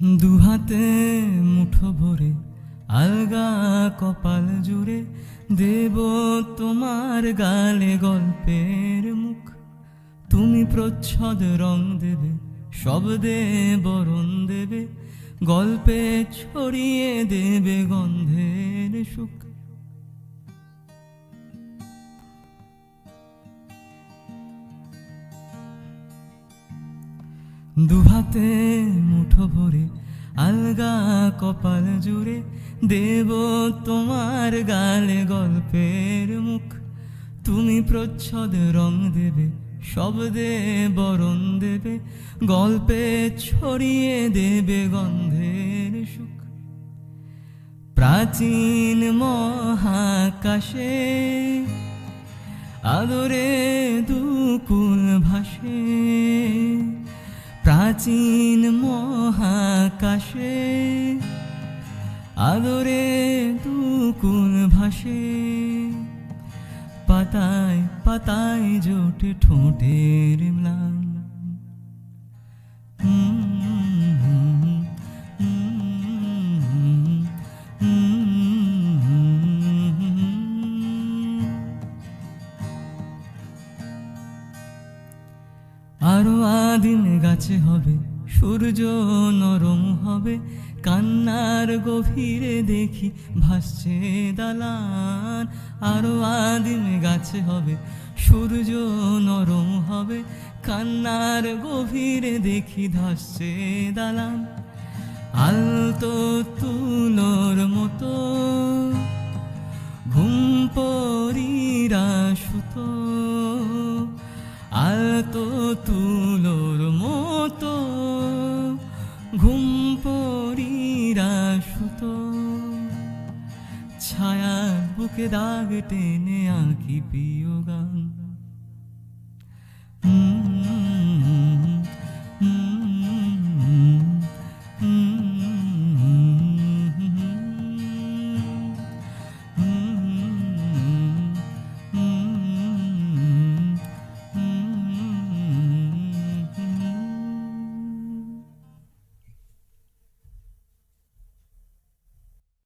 দুহাতে মুঠো ভরে আলগা কপাল জুড়ে দেব তোমার গালে গল্পের মুখ। তুমি প্রচ্ছদ রং দেবে, শব্দে বরণ দেবে, গল্পে ছড়িয়ে দেবে গন্ধের সুখ। দুহাতে মুঠো ভরে আলগা কপাল জুড়ে দেব তোমার গালে গল্পের মুখ। তুমি প্রচ্ছদ রং দেবে, শব্দে বরণ দেবে, গল্পে ছড়িয়ে দেবে গন্ধের সুখ। প্রাচীন মহাকাশে আদরে দুকুল ভাসে, প্রাচীন মহাকাশে আদরে দুকুল ভাসে। পাতায় পাতায় জোটে ঠোঁটের ম্লান। আরো আদিম গাছে হবে সূর্য নরম হবে, কান্নার গভীরে দেখি ভাসছে দালান। আরো আদিম গাছে হবে সূর্য নরম হবে, কান্নার গভীরে দেখি ভাসছে দালান। আলতো তুলোর মতো ঘুম পরীরা সুতো, আলতো তুলোর মতো ঘুম পরীরা সুতো। ছায়ার বুকে দাগ টেনে আঁকি প্রিয় গান।